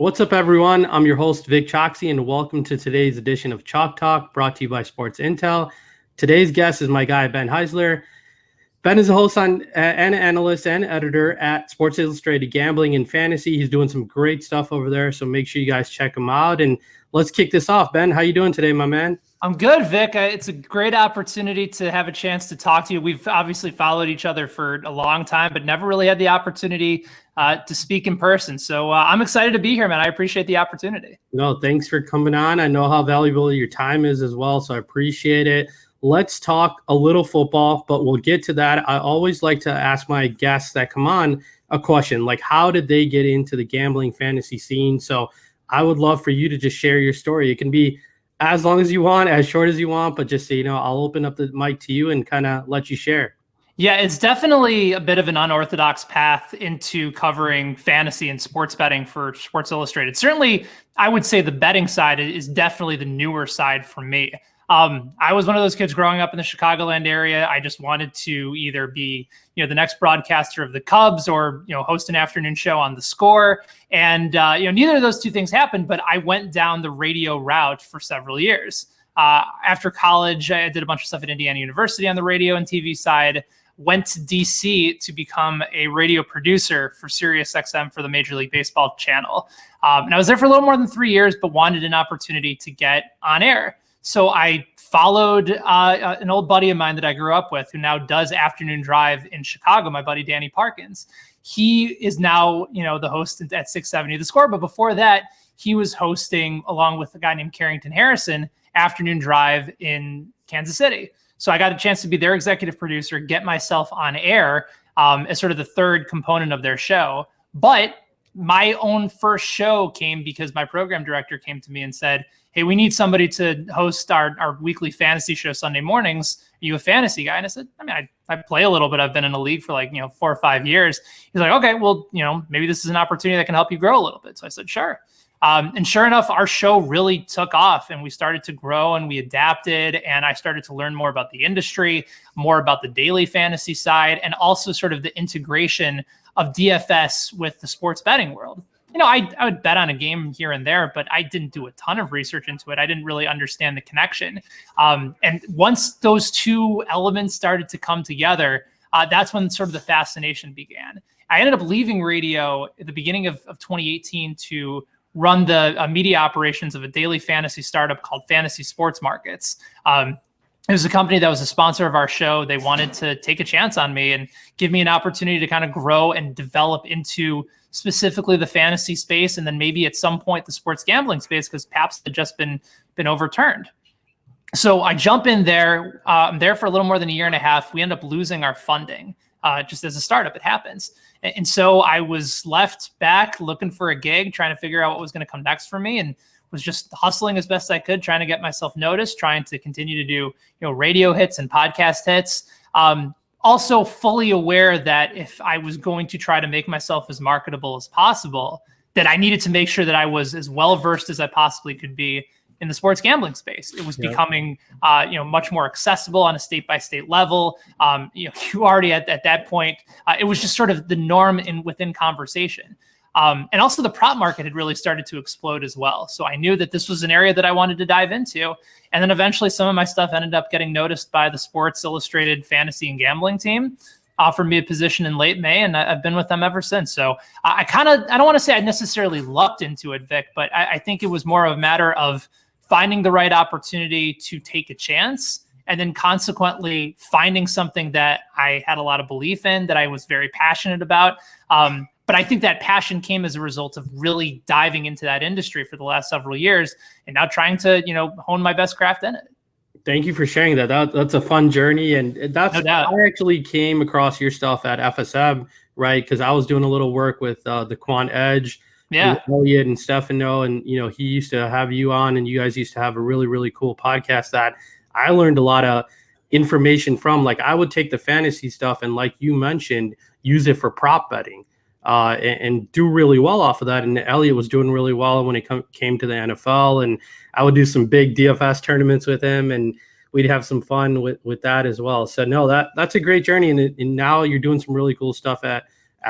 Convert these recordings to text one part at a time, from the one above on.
What's up, everyone? I'm your host, Vik Chokshi, and welcome to today's edition of Chok Talk, brought to you by Sports Intel. Today's guest is my guy, Ben Heisler. Ben is a host and analyst and editor at Sports Illustrated Gambling and Fantasy. He's doing some great stuff over there, so make sure you guys check him out. And let's kick this off. Ben, how you doing today, my man? I'm good, Vic. It's a great opportunity to have a chance to talk to you. We've obviously followed each other for a long time, but never really had the opportunity to speak in person. So I'm excited to be here, man. I appreciate the opportunity. No, thanks for coming on. I know how valuable your time is as well, so I appreciate it. Let's talk a little football, but we'll get to that. I always like to ask my guests that come on a question, like how did they get into the gambling fantasy scene? So I would love for you to just share your story. It can be as long as you want, as short as you want, but just so you know, I'll open up the mic to you and kind of let you share. Yeah, it's definitely a bit of an unorthodox path into covering fantasy and sports betting for Sports Illustrated. Certainly, I would say the betting side is definitely the newer side for me. I was one of those kids growing up in the Chicagoland area. I just wanted to either be, the next broadcaster of the Cubs or, host an afternoon show on The Score. And, neither of those two things happened, but I went down the radio route for several years. After college, I did a bunch of stuff at Indiana University on the radio and TV side, went to DC to become a radio producer for SiriusXM for the Major League Baseball channel. And I was there for a little more than 3 years, but wanted an opportunity to get on air. So I followed an old buddy of mine that I grew up with who now does afternoon drive in Chicago, my buddy Danny Parkins. He is now, the host at 670 The Score. But before that, he was hosting, along with a guy named Carrington Harrison, afternoon drive in Kansas City. So I got a chance to be their executive producer, get myself on air as sort of the third component of their show. But my own first show came because my program director came to me and said, hey, we need somebody to host our weekly fantasy show Sunday mornings. Are you a fantasy guy? And I said, I play a little bit. I've been in a league for 4 or 5 years. He's like, okay, well, maybe this is an opportunity that can help you grow a little bit. So I said, sure. And sure enough, our show really took off and we started to grow and we adapted, and I started to learn more about the industry, more about the daily fantasy side, and also sort of the integration of DFS with the sports betting world. I would bet on a game here and there, but I didn't do a ton of research into it. I didn't really understand the connection. And once those two elements started to come together, that's when sort of the fascination began. I ended up leaving radio at the beginning of 2018 to run the media operations of a daily fantasy startup called Fantasy Sports Markets. It was a company that was a sponsor of our show. They wanted to take a chance on me and give me an opportunity to kind of grow and develop into specifically the fantasy space, and then maybe at some point the sports gambling space, because PAPS had just been overturned. So I jump in there. I'm there for a little more than a year and a half. We end up losing our funding. Just as a startup, it happens. And so I was left back looking for a gig, trying to figure out what was going to come next for me, and was just hustling as best I could, trying to get myself noticed, trying to continue to do, radio hits and podcast hits. Also fully aware that if I was going to try to make myself as marketable as possible, that I needed to make sure that I was as well-versed as I possibly could be in the sports gambling space. It was becoming, much more accessible on a state-by-state level. You already at that point, it was just sort of the norm within conversation. And also the prop market had really started to explode as well. So I knew that this was an area that I wanted to dive into. And then eventually some of my stuff ended up getting noticed by the Sports Illustrated fantasy and gambling team, offered me a position in late May, and I've been with them ever since. So I don't want to say I necessarily lucked into it, Vic, but I think it was more of a matter of finding the right opportunity to take a chance, and then consequently finding something that I had a lot of belief in, that I was very passionate about. But I think that passion came as a result of really diving into that industry for the last several years and now trying to, hone my best craft in it. Thank you for sharing that. That's a fun journey. And that's, no doubt. I actually came across your stuff at FSM, right? Because I was doing a little work with the Quant Edge, Elliot and Stefano. And, he used to have you on, and you guys used to have a really, really cool podcast that I learned a lot of information from. Like, I would take the fantasy stuff and, like you mentioned, use it for prop betting. And do really well off of that. And Elliot was doing really well when it came to the NFL. And I would do some big DFS tournaments with him, and we'd have some fun with that as well. So no, that's a great journey. And now you're doing some really cool stuff at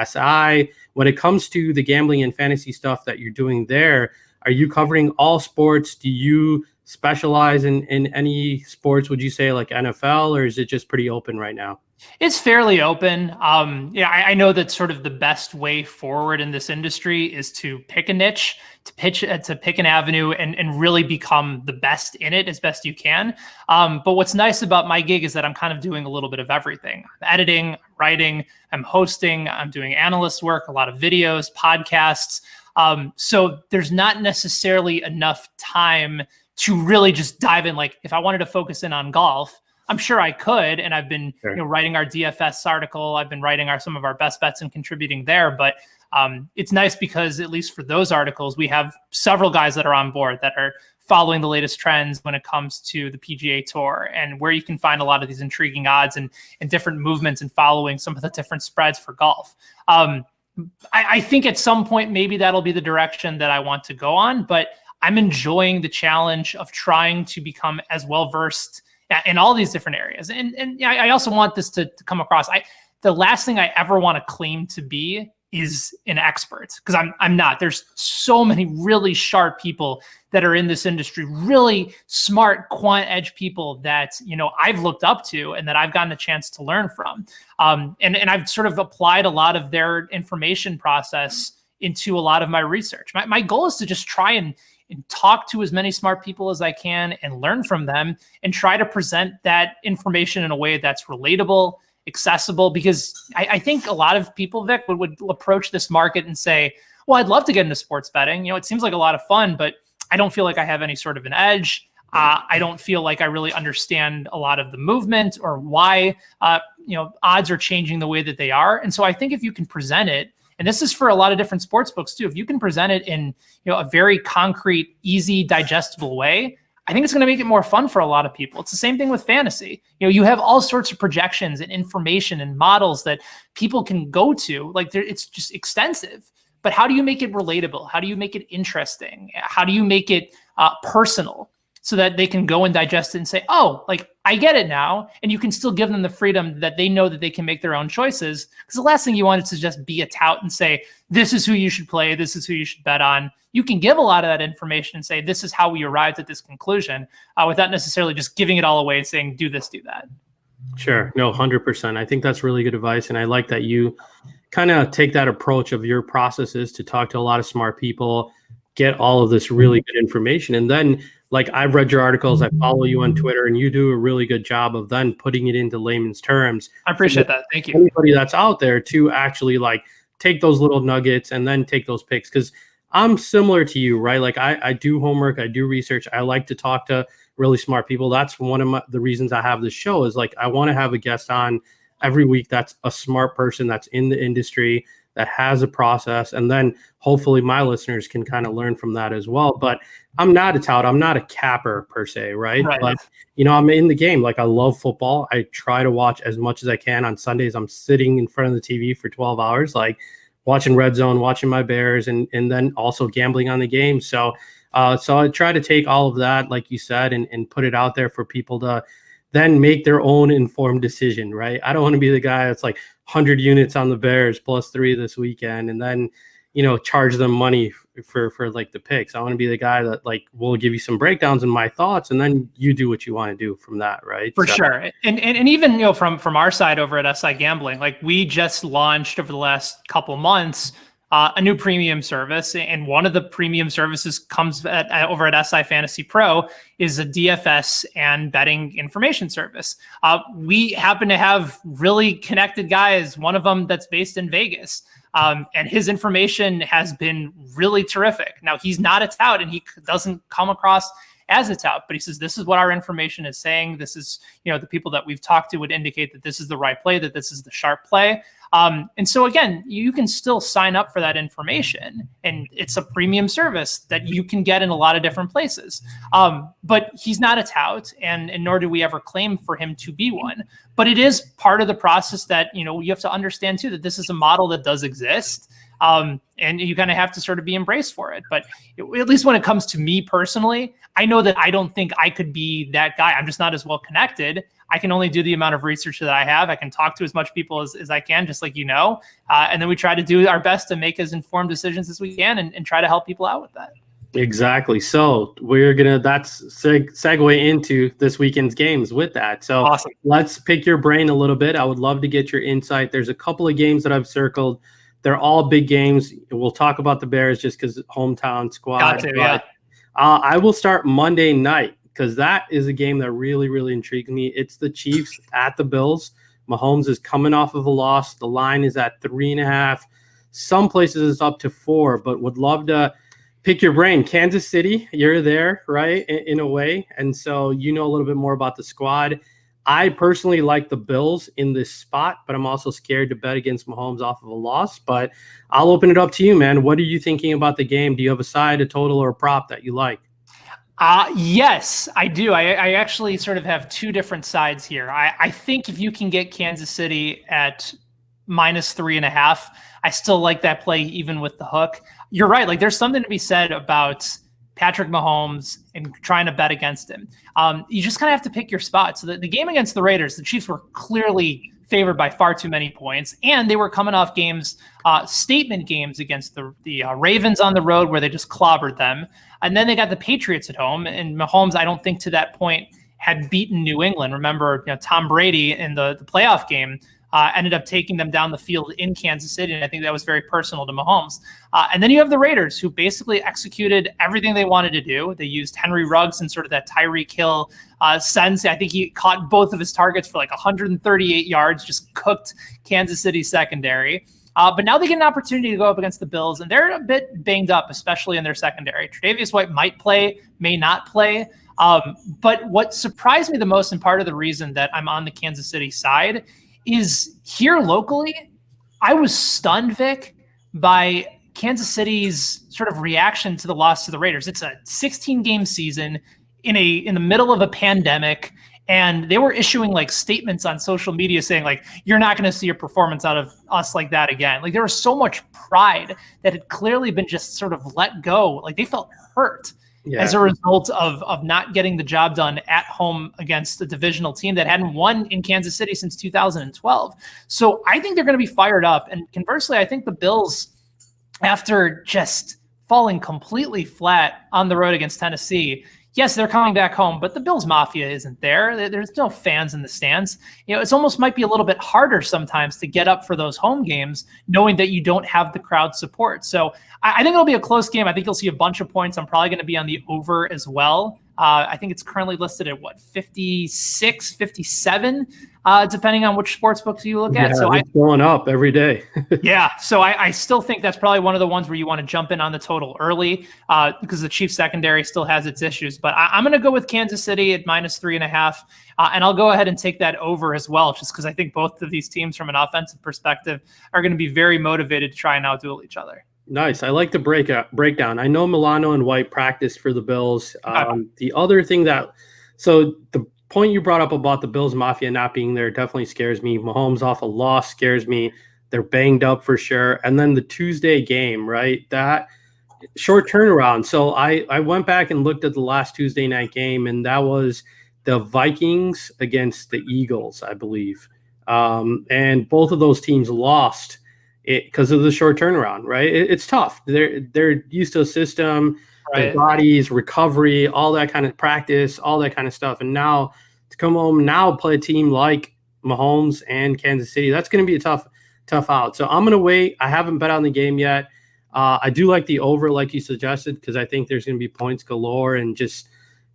SI. When it comes to the gambling and fantasy stuff that you're doing there, are you covering all sports? Do you specialize in any sports, would you say, like NFL, or is it just pretty open right now? It's fairly open. I know that sort of the best way forward in this industry is to pick a niche, to pick an avenue and really become the best in it as best you can. But what's nice about my gig is that I'm kind of doing a little bit of everything. I'm editing, writing, I'm hosting, I'm doing analyst work, a lot of videos, podcasts. So there's not necessarily enough time to really just dive in. Like if I wanted to focus in on golf, I'm sure I could, and I've been writing our DFS article. I've been writing some of our best bets and contributing there. But it's nice because at least for those articles, we have several guys that are on board that are following the latest trends when it comes to the PGA Tour and where you can find a lot of these intriguing odds and different movements and following some of the different spreads for golf. I think at some point maybe that'll be the direction that I want to go on, but I'm enjoying the challenge of trying to become as well versed in all these different areas. And I also want this to come across. The last thing I ever want to claim to be is an expert, because I'm not. There's so many really sharp people that are in this industry, really smart quant edge people that, I've looked up to and that I've gotten a chance to learn from. And I've sort of applied a lot of their information process into a lot of my research. My goal is to just try and talk to as many smart people as I can and learn from them and try to present that information in a way that's relatable, accessible, because I think a lot of people, Vik, would approach this market and say, well, I'd love to get into sports betting. It seems like a lot of fun, but I don't feel like I have any sort of an edge. I don't feel like I really understand a lot of the movement or why, odds are changing the way that they are. And so I think if you can present it, and this is for a lot of different sports books too, if you can present it in a very concrete, easy, digestible way, I think it's going to make it more fun for a lot of people. It's the same thing with fantasy. You have all sorts of projections and information and models that people can go to. Like it's just extensive. But how do you make it relatable? How do you make it interesting? How do you make it personal so that they can go and digest it and say, oh, like I get it now. And you can still give them the freedom that they know that they can make their own choices. Because the last thing you want is to just be a tout and say, this is who you should play. This is who you should bet on. You can give a lot of that information and say, this is how we arrived at this conclusion without necessarily just giving it all away and saying, do this, do that. Sure. No, 100%. I think that's really good advice. And I like that you kind of take that approach of your processes to talk to a lot of smart people, get all of this really good information. And then, like, I've read your articles, I follow you on Twitter, and you do a really good job of then putting it into layman's terms. I appreciate that. Thank you. Anybody that's out there to actually like take those little nuggets and then take those picks. Because I'm similar to you, right? Like I do homework, I do research. I like to talk to really smart people. That's one of the reasons I have this show is like, I want to have a guest on every week that's a smart person that's in the industry, that has a process, and then hopefully my listeners can kind of learn from that as well. But I'm not a tout, I'm not a capper per se, right? But I'm in the game. Like I love football. I try to watch as much as I can. On Sundays, I'm sitting in front of the TV for 12 hours, like watching Red Zone, watching my Bears, and then also gambling on the game. So I try to take all of that, like you said, and put it out there for people to then make their own informed decision, right? I don't want to be the guy that's like 100 units on the Bears +3 this weekend and then, charge them money for like the picks. I want to be the guy that like will give you some breakdowns and my thoughts, and then you do what you want to do from that, right? For sure. And even, from our side over at SI Gambling, like we just launched over the last couple months a new premium service, and one of the premium services comes over at SI Fantasy Pro is a DFS and betting information service. We happen to have really connected guys, one of them that's based in Vegas, and his information has been really terrific. Now, he's not a tout, and he doesn't come across as a tout, but he says, this is what our information is saying. This is, the people that we've talked to would indicate that this is the right play, that this is the sharp play. And so again, you can still sign up for that information, and it's a premium service that you can get in a lot of different places. But he's not a tout, and nor do we ever claim for him to be one. But it is part of the process that, you have to understand too, that this is a model that does exist. And you kind of have to sort of be embraced for it. But at least when it comes to me personally, I know that I don't think I could be that guy. I'm just not as well connected. I can only do the amount of research that I have. I can talk to as much people as I can, just like and then we try to do our best to make as informed decisions as we can and try to help people out with that. Exactly. So we're going to, that's segue into this weekend's games with that. So awesome. Let's pick your brain a little bit. I would love to get your insight. There's a couple of games that I've circled. They're all big games. We'll talk about the Bears just because hometown squad. Got to, yeah. I will start Monday night because that is a game that really, really intrigues me. It's the Chiefs at the Bills. Mahomes is coming off of a loss. The line is at 3.5. Some places it's up to 4, but would love to pick your brain. Kansas City, you're there, right, in a way. And so you know a little bit more about the squad. I personally like the Bills in this spot, but I'm also scared to bet against Mahomes off of a loss. But I'll open it up to you, man. What are you thinking about the game? Do you have a side, a total, or a prop that you like? Yes, I do. I actually sort of have two different sides here. I think if you can get Kansas City at -3.5, I still like that play even with the hook. You're right. Like there's something to be said about Patrick Mahomes and trying to bet against him. You just kind of have to pick your spot. So the game against the Raiders, the Chiefs were clearly favored by far too many points, and they were coming off games, statement games against the Ravens on the road where they just clobbered them. And then they got the Patriots at home, and Mahomes, I don't think to that point had beaten New England. Remember, Tom Brady in the playoff game ended up taking them down the field in Kansas City, and I think that was very personal to Mahomes. And then you have the Raiders, who basically executed everything they wanted to do. They used Henry Ruggs in sort of that Tyreek Hill sense. I think he caught both of his targets for like 138 yards, just cooked Kansas City secondary. But now they get an opportunity to go up against the Bills, and they're a bit banged up, especially in their secondary. Tre'Davious White might play, may not play. But what surprised me the most, and part of the reason that I'm on the Kansas City side, is here locally, I was stunned, Vik, by Kansas City's sort of reaction to the loss to the Raiders. It's a 16-game season in the middle of a pandemic, and they were issuing like statements on social media saying like, you're not going to see a performance out of us like that again. Like there was so much pride that had clearly been just sort of let go. Like they felt hurt as a result of not getting the job done at home against a divisional team that hadn't won in Kansas City since 2012. So I think they're going to be fired up. And conversely, I think the Bills, after just falling completely flat on the road against Tennessee, yes, they're coming back home, but the Bills Mafia isn't there. There's no fans in the stands. It's almost might be a little bit harder sometimes to get up for those home games, knowing that you don't have the crowd support. So I think it'll be a close game. I think you'll see a bunch of points. I'm probably going to be on the over as well. I think it's currently listed at 56, 57, depending on which sports books you look at. So it's going up every day. Yeah. So I still think that's probably one of the ones where you want to jump in on the total early because the Chiefs secondary still has its issues. But I'm going to go with Kansas City at -3.5. And I'll go ahead and take that over as well, just because I think both of these teams from an offensive perspective are going to be very motivated to try and outduel each other. Nice. I like the breakdown. I know Milano and White practiced for the Bills. The other thing so the point you brought up about the Bills Mafia not being there definitely scares me. Mahomes off a loss scares me. They're banged up for sure. And then the Tuesday game, right? That short turnaround. So I went back and looked at the last Tuesday night game, and that was the Vikings against the Eagles, I believe. And both of those teams lost because of the short turnaround, right? It's tough. They're used to a system, right? Their bodies, recovery, all that kind of practice, all that kind of stuff. And now to come home now play a team like Mahomes and Kansas City, that's going to be a tough out. So I'm going to wait. I haven't bet on the game yet. I do like the over, like you suggested, because I think there's going to be points galore and just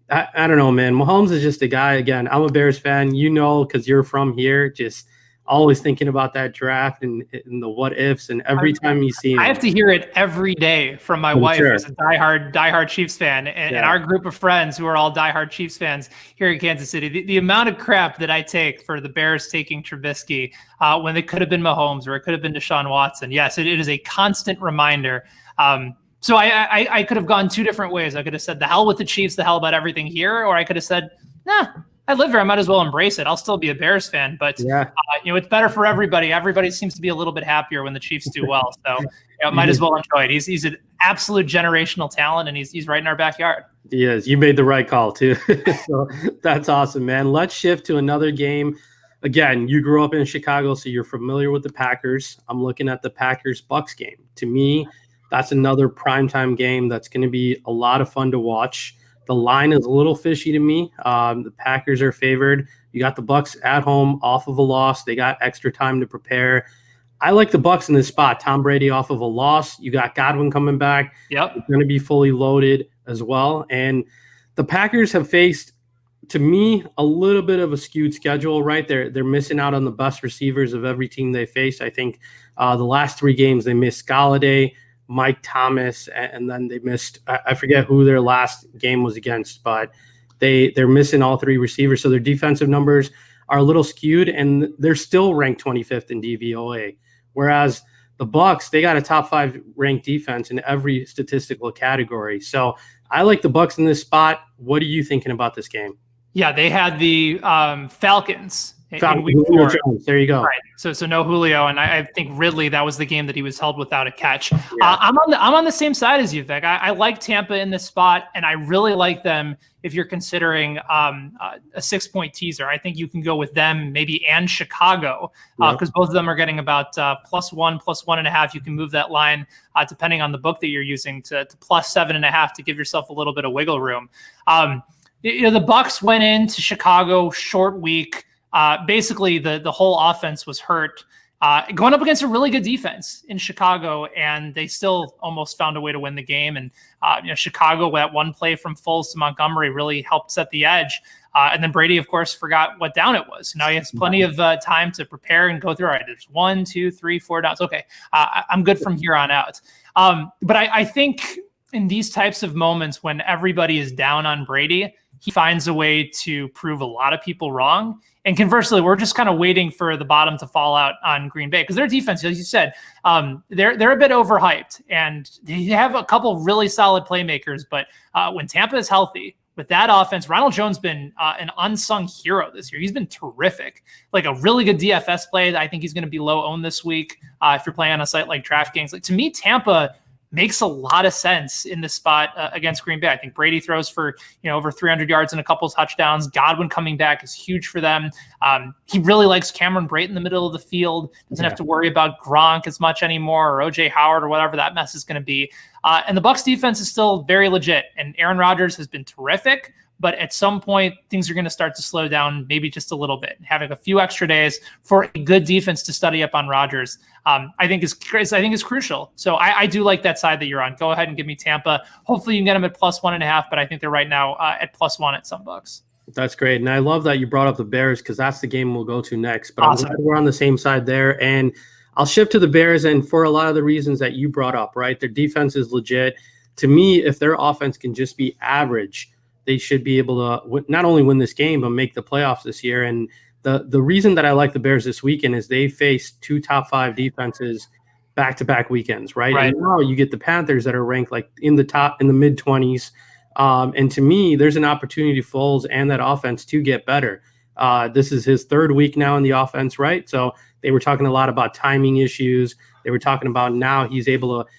I don't know, man. Mahomes is just a guy. Again, I'm a Bears fan, because you're from here. Just always thinking about that draft and the what ifs, and every time you see him, I have to hear it every day from my wife, who's a diehard Chiefs fan, and our group of friends who are all diehard Chiefs fans here in Kansas City. The amount of crap that I take for the Bears taking Trubisky when it could have been Mahomes or it could have been Deshaun Watson. Yes, it is a constant reminder. So I could have gone two different ways. I could have said the hell with the Chiefs, the hell about everything here, or I could have said, nah, I live here. I might as well embrace it. I'll still be a Bears fan, but it's better for everybody. Everybody seems to be a little bit happier when the Chiefs do well. So might as well enjoy it. He's an absolute generational talent, and he's right in our backyard. He is. You made the right call too. So that's awesome, man. Let's shift to another game. Again, you grew up in Chicago, so you're familiar with the Packers. I'm looking at the Packers-Bucks game. To me, that's another primetime game that's going to be a lot of fun to watch. The line is a little fishy to me. The Packers are favored. You got the Bucks at home off of a loss. They got extra time to prepare. I like the Bucks in this spot. Tom Brady off of a loss. You got Godwin coming back. Yep. It's going to be fully loaded as well. And the Packers have faced, to me, a little bit of a skewed schedule, right? They're missing out on the best receivers of every team they face. I think the last 3 games they missed Galladay, Mike Thomas, and then they missed, I forget who their last game was against, but they're missing all 3 receivers. So their defensive numbers are a little skewed, and they're still ranked 25th in DVOA. Whereas the Bucks, they got a top 5 ranked defense in every statistical category. So I like the Bucks in this spot. What are you thinking about this game? Yeah, they had the Falcons. Julio Jones. There you go. Right. So no Julio, and I think Ridley, that was the game that he was held without a catch. Yeah. I'm on the same side as you, Vik. I like Tampa in this spot, and I really like them if you're considering a 6-point teaser. I think you can go with them maybe and Chicago because both of them are getting about +1, +1.5. You can move that line depending on the book that you're using to +7.5 to give yourself a little bit of wiggle room. The Bucks went into Chicago short week. Basically, the whole offense was hurt, going up against a really good defense in Chicago, and they still almost found a way to win the game. And Chicago, that one play from Foles to Montgomery really helped set the edge. And then Brady, of course, forgot what down it was. Now he has plenty of time to prepare and go through. All right, there's 1, 2, 3, 4 downs. Okay, I'm good from here on out. But I think in these types of moments when everybody is down on Brady, he finds a way to prove a lot of people wrong. And conversely, we're just kind of waiting for the bottom to fall out on Green Bay because their defense, as you said, they're a bit overhyped, and they have a couple really solid playmakers. But when Tampa is healthy with that offense, Ronald Jones been an unsung hero this year. He's been terrific, like a really good DFS play. I think he's going to be low owned this week if you're playing on a site like DraftKings. Like, to me, Tampa makes a lot of sense in this spot against Green Bay. I think Brady throws for over 300 yards and a couple touchdowns. Godwin coming back is huge for them. He really likes Cameron Brate in the middle of the field. Doesn't have to worry about Gronk as much anymore, or OJ Howard, or whatever that mess is going to be. And the Bucs defense is still very legit. And Aaron Rodgers has been terrific. But at some point, things are going to start to slow down, maybe just a little bit. Having a few extra days for a good defense to study up on Rodgers, I think is crucial. So I do like that side that you're on. Go ahead and give me Tampa. Hopefully you can get them at +1.5, but I think they're right now at +1 at some books. That's great. And I love that you brought up the Bears because that's the game we'll go to next. But awesome. I'm glad we're on the same side there. And I'll shift to the Bears, and for a lot of the reasons that you brought up, right? Their defense is legit. To me, if their offense can just be average, they should be able to not only win this game, but make the playoffs this year. And the reason that I like the Bears this weekend is they face 2 top 5 defenses back-to-back weekends, right? And now you get the Panthers that are ranked like in the mid-20s. And to me, there's an opportunity for Foles and that offense to get better. This is his 3rd week now in the offense, right? So they were talking a lot about timing issues. They were talking about now he's able to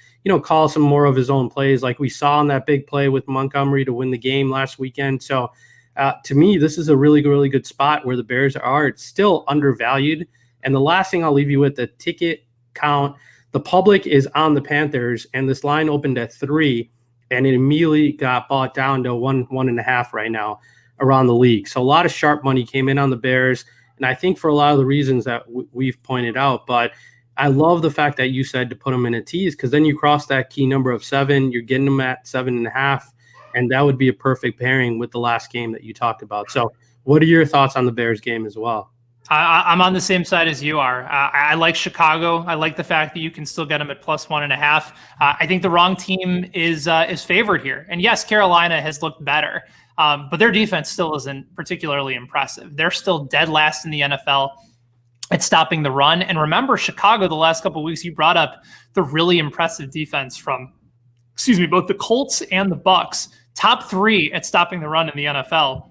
call some more of his own plays like we saw in that big play with Montgomery to win the game last weekend. So to me, this is a really, really good spot where the Bears are. It's still undervalued. And the last thing I'll leave you with, the ticket count. The public is on the Panthers, and this line opened at 3, and it immediately got bought down to 1.5 right now around the league. So a lot of sharp money came in on the Bears, and I think for a lot of the reasons that we've pointed out. But I love the fact that you said to put them in a tease because then you cross that key number of 7. You're getting them at 7.5, and that would be a perfect pairing with the last game that you talked about. So what are your thoughts on the Bears game as well? I'm on the same side as you are. I like Chicago. I like the fact that you can still get them at +1.5. I think the wrong team is favored here. And yes, Carolina has looked better, but their defense still isn't particularly impressive. They're still dead last in the NFL at stopping the run. And remember, Chicago, the last couple of weeks, you brought up the really impressive defense from, both the Colts and the Bucs, top 3 at stopping the run in the NFL.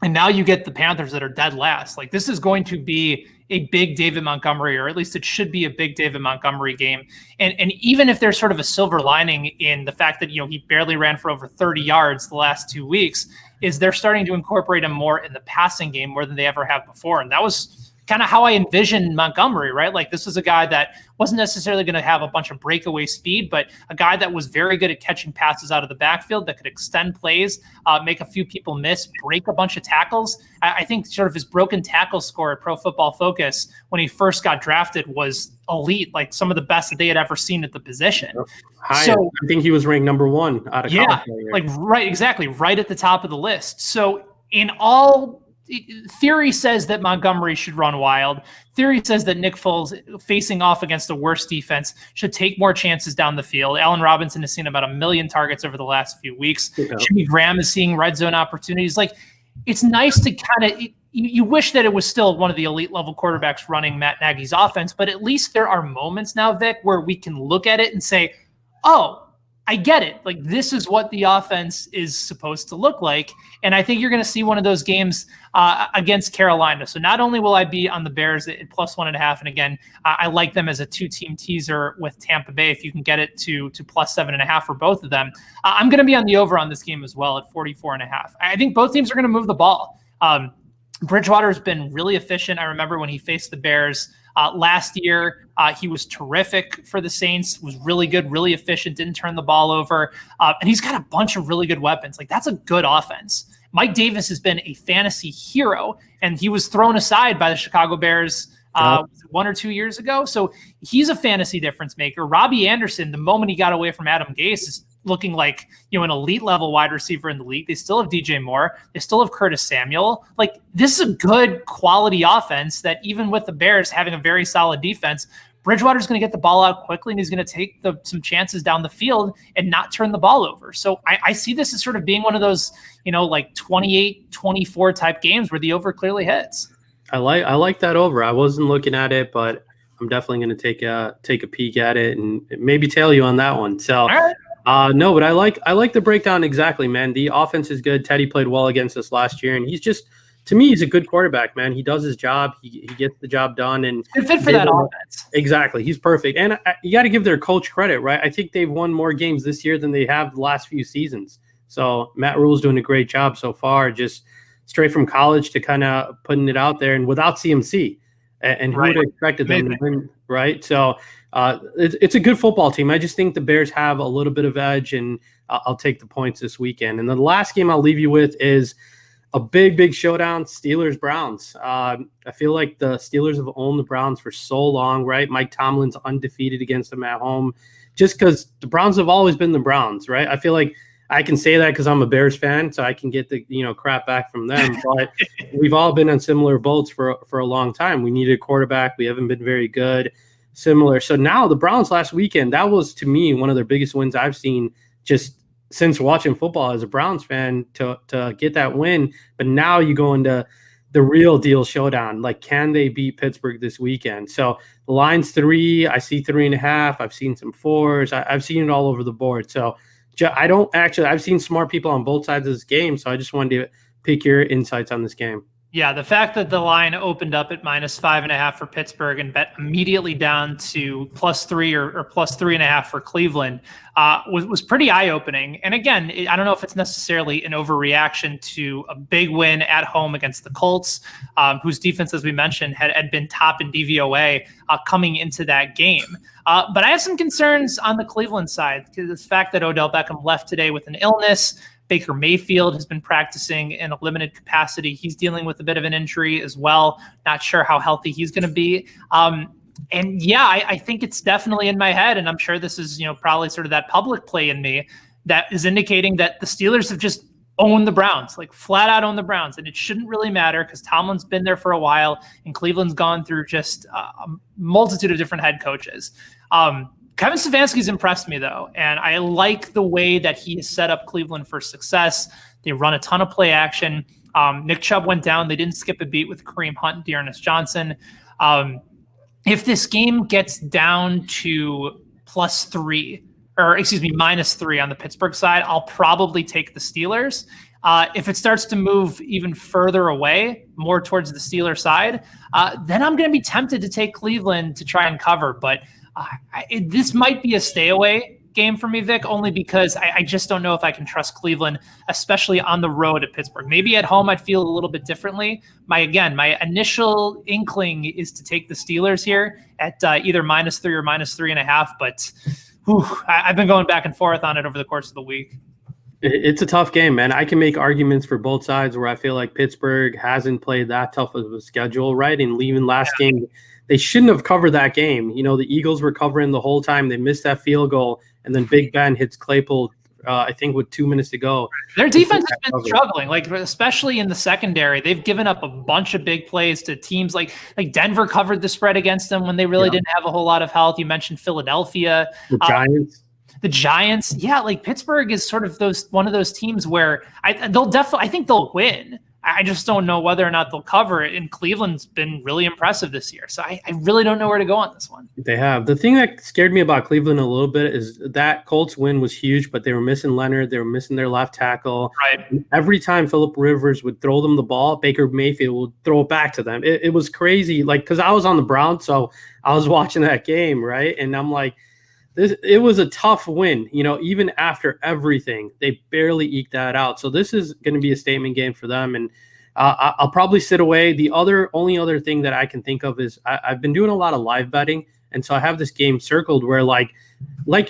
And now you get the Panthers that are dead last. Like, this is going to be a big David Montgomery, or at least it should be a big David Montgomery game. And even if there's sort of a silver lining in the fact that, he barely ran for over 30 yards the last 2 weeks, is they're starting to incorporate him more in the passing game more than they ever have before. And that was kind of how I envisioned Montgomery, right? Like, this was a guy that wasn't necessarily going to have a bunch of breakaway speed, but a guy that was very good at catching passes out of the backfield, that could extend plays, make a few people miss, break a bunch of tackles. I think sort of his broken tackle score at Pro Football Focus when he first got drafted was elite, like some of the best that they had ever seen at the position. So I think he was ranked number 1 out of college. Like exactly, right at the top of the list. So in all theory says that Montgomery should run wild. Theory says that Nick Foles, facing off against the worst defense, should take more chances down the field. Allen Robinson has seen about 1 million targets over the last few weeks. Jimmy Graham is seeing red zone opportunities. Like, it's nice to kind of you wish that it was still one of the elite level quarterbacks running Matt Nagy's offense, but at least there are moments now, Vic, where we can look at it and say, oh, I get it. Like, this is what the offense is supposed to look like. And I think you're going to see one of those games against Carolina. So not only will I be on the Bears at +1.5, and again, I like them as a 2-team teaser with Tampa Bay. If you can get it to +7.5 for both of them, I'm going to be on the over on this game as well at 44.5. I think both teams are going to move the ball. Bridgewater's been really efficient. I remember when he faced the Bears last year, he was terrific for the Saints, was really good, really efficient, didn't turn the ball over. And he's got a bunch of really good weapons. Like, that's a good offense. Mike Davis has been a fantasy hero, and he was thrown aside by the Chicago Bears 1 or 2 years ago. So he's a fantasy difference maker. Robbie Anderson, the moment he got away from Adam Gase, is looking like, an elite level wide receiver in the league. They still have DJ Moore. They still have Curtis Samuel. Like, this is a good quality offense that, even with the Bears having a very solid defense, Bridgewater's going to get the ball out quickly, and he's going to take some chances down the field and not turn the ball over. So I see this as sort of being one of those, like 28-24 type games where the over clearly hits. I like that over. I wasn't looking at it, but I'm definitely going to take a peek at it and maybe tail you on that one. So, all right. No, but I like the breakdown exactly, man. The offense is good. Teddy played well against us last year, and he's just, to me, he's a good quarterback, man. He does his job. He gets the job done, and good fit for that offense. Exactly, he's perfect. And you got to give their coach credit, right? I think they've won more games this year than they have the last few seasons. So Matt Rule's doing a great job so far, just straight from college to kind of putting it out there, and without CMC. And who would have expected them to win, right? So it's a good football team. I just think the Bears have a little bit of edge, and I'll take the points this weekend. And the last game I'll leave you with is a big showdown, Steelers-Browns. I feel like the Steelers have owned the Browns for so long, right? Mike Tomlin's undefeated against them at home just because the Browns have always been the Browns, right? I feel like I can say that because I'm a Bears fan, so I can get the crap back from them. But we've all been on similar boats for a long time. We needed a quarterback. We haven't been very good. Similar. So now the Browns last weekend, that was to me one of their biggest wins I've seen just since watching football as a Browns fan to get that win. But now you go into the real deal showdown. Like, can they beat Pittsburgh this weekend? So the line's 3. I see 3.5. I've seen some 4s. I've seen it all over the board. So I've seen smart people on both sides of this game, so I just wanted to pick your insights on this game. Yeah, the fact that the line opened up at -5.5 for Pittsburgh and bet immediately down to +3 or +3.5 for Cleveland was pretty eye-opening. And again, I don't know if it's necessarily an overreaction to a big win at home against the Colts, whose defense, as we mentioned, had been top in DVOA coming into that game. But I have some concerns on the Cleveland side, because the fact that Odell Beckham left today with an illness. Baker Mayfield has been practicing in a limited capacity. He's dealing with a bit of an injury as well. Not sure how healthy he's going to be. And yeah, I think it's definitely in my head, and I'm sure this is, probably sort of that public play in me that is indicating that the Steelers have just owned the Browns, like flat out owned the Browns. And it shouldn't really matter because Tomlin's been there for a while and Cleveland's gone through just a multitude of different head coaches. Kevin Stefanski's impressed me, though, and I like the way that he has set up Cleveland for success. They run a ton of play action. Nick Chubb went down. They didn't skip a beat with Kareem Hunt and Dearness Johnson. If this game gets down to -3 on the Pittsburgh side, I'll probably take the Steelers. If it starts to move even further away, more towards the Steelers side, then I'm going to be tempted to take Cleveland to try and cover. But this might be a stay away game for me, Vic, only because I just don't know if I can trust Cleveland, especially on the road at Pittsburgh. Maybe at home I'd feel a little bit differently. My initial inkling is to take the Steelers here at either -3 or -3.5. But I've been going back and forth on it over the course of the week. It's a tough game, man. I can make arguments for both sides where I feel like Pittsburgh hasn't played that tough of a schedule, right? And even last game, they shouldn't have covered that game. You know, the Eagles were covering the whole time. They missed that field goal, and then Big Ben hits Claypool, I think, with 2 minutes to go. Their defense has been struggling, like especially in the secondary. They've given up a bunch of big plays to teams like Denver covered the spread against them when they really didn't have a whole lot of health. You mentioned Philadelphia. The Giants. The Giants, like Pittsburgh is sort of one of those teams where I think they'll win. I just don't know whether or not they'll cover it. And Cleveland's been really impressive this year, so I really don't know where to go on this one. They have. The thing that scared me about Cleveland a little bit is that Colts win was huge, but they were missing Leonard. They were missing their left tackle. Right. And every time Phillip Rivers would throw them the ball, Baker Mayfield would throw it back to them. It was crazy. Like, because I was on the Browns, so I was watching that game, right? And I'm like, it was a tough win, even after everything. They barely eked that out. So this is going to be a statement game for them, and I'll probably sit away. The only other thing that I can think of is I've been doing a lot of live betting, and so I have this game circled where, like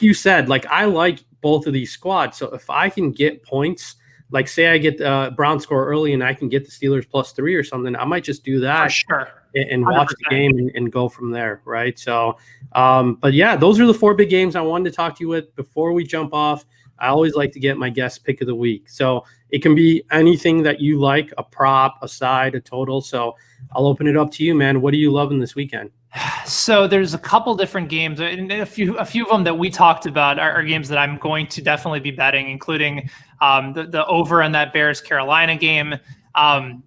you said, I like both of these squads. So if I can get points, like say I get the Browns score early and I can get the Steelers +3 or something, I might just do that. For sure. And watch the game and go from there, right? So, but yeah, those are the 4 big games I wanted to talk to you with. Before we jump off, I always like to get my guest pick of the week. So it can be anything that you like, a prop, a side, a total. So I'll open it up to you, man. What are you loving this weekend? So there's a couple different games, and a few of them that we talked about are games that I'm going to definitely be betting, including the over in that Bears-Carolina game. I'm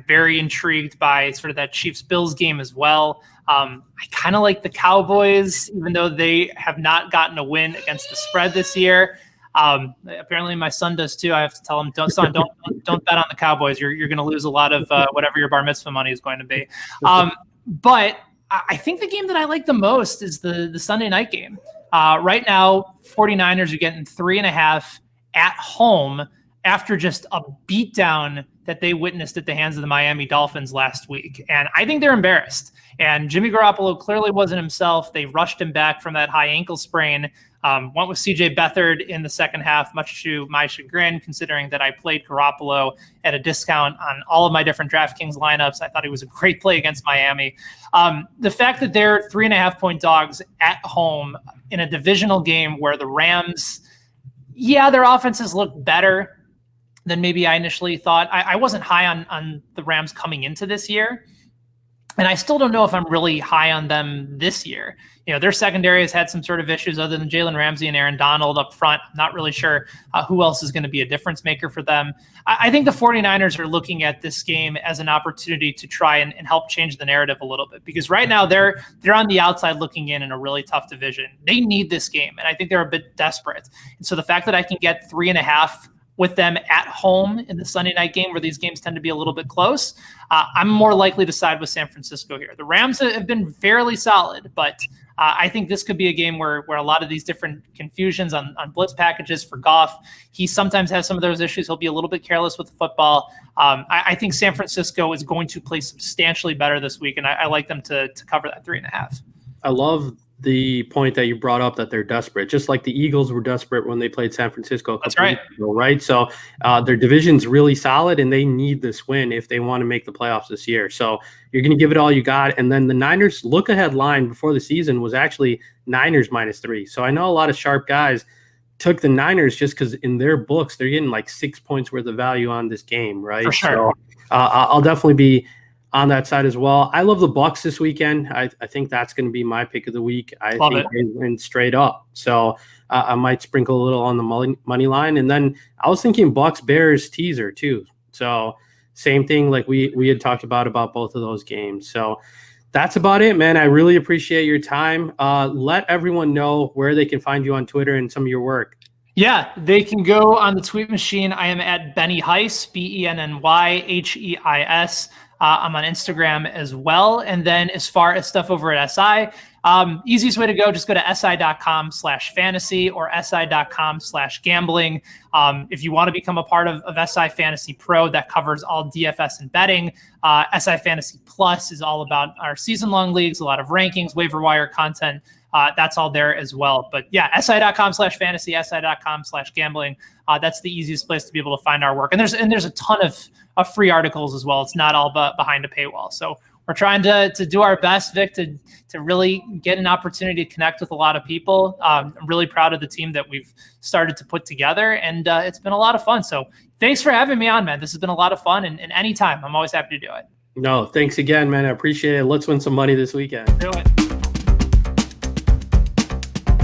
very intrigued by sort of that Chiefs-Bills game as well. I kind of like the Cowboys, even though they have not gotten a win against the spread this year. Apparently my son does too. I have to tell him, don't bet on the Cowboys. You're going to lose a lot of whatever your bar mitzvah money is going to be. But I think the game that I like the most is the Sunday night game. Right now, 49ers are getting 3.5 at home after just a beatdown that they witnessed at the hands of the Miami Dolphins last week. And I think they're embarrassed. And Jimmy Garoppolo clearly wasn't himself. They rushed him back from that high ankle sprain. Went with CJ Beathard in the second half, much to my chagrin, considering that I played Garoppolo at a discount on all of my different DraftKings lineups. I thought he was a great play against Miami. The fact that they're 3.5-point dogs at home in a divisional game where the Rams, their offenses look better than maybe I initially thought. I wasn't high on the Rams coming into this year, and I still don't know if I'm really high on them this year. Their secondary has had some sort of issues other than Jalen Ramsey and Aaron Donald up front. I'm not really sure who else is going to be a difference maker for them. I think the 49ers are looking at this game as an opportunity to try and help change the narrative a little bit, because right now they're on the outside looking in a really tough division. They need this game, and I think they're a bit desperate. And so the fact that I can get 3.5 with them at home in the Sunday night game, where these games tend to be a little bit close, I'm more likely to side with San Francisco here. The Rams have been fairly solid, but I think this could be a game where a lot of these different confusions on blitz packages for Goff, he sometimes has some of those issues. He'll be a little bit careless with the football. I think San Francisco is going to play substantially better this week, and I like them to cover that 3.5. I love the point that you brought up, that they're desperate, just like the Eagles were desperate when they played San Francisco a couple weeks ago, right? So their division's really solid, and they need this win if they want to make the playoffs this year. So you're going to give it all you got. And then the Niners look-ahead line before the season was actually Niners -3. So I know a lot of sharp guys took the Niners just because in their books they're getting like 6 points worth of value on this game, right? For sure. So I'll definitely be on that side as well. I love the Bucs this weekend. I think that's going to be my pick of the week. I think they went straight up. So I might sprinkle a little on the money line. And then I was thinking Bucs Bears teaser too. So same thing like we had talked about both of those games. So that's about it, man. I really appreciate your time. Let everyone know where they can find you on Twitter and some of your work. Yeah, they can go on the tweet machine. I am at Benny Heiss, BennyHeis. I'm on Instagram as well. And then as far as stuff over at SI, easiest way to go, just go to si.com/fantasy or si.com/gambling. If you want to become a part of SI Fantasy Pro, that covers all DFS and betting. SI Fantasy Plus is all about our season-long leagues, a lot of rankings, waiver wire content. That's all there as well. But yeah, si.com/fantasy, si.com/gambling. That's the easiest place to be able to find our work. And there's a ton of free articles as well. It's not all but behind a paywall. So we're trying to do our best, Vik, to really get an opportunity to connect with a lot of people. I'm really proud of the team that we've started to put together, and it's been a lot of fun. So thanks for having me on, man. This has been a lot of fun, and anytime, I'm always happy to do it. No, thanks again, man. I appreciate it. Let's win some money this weekend. Do it.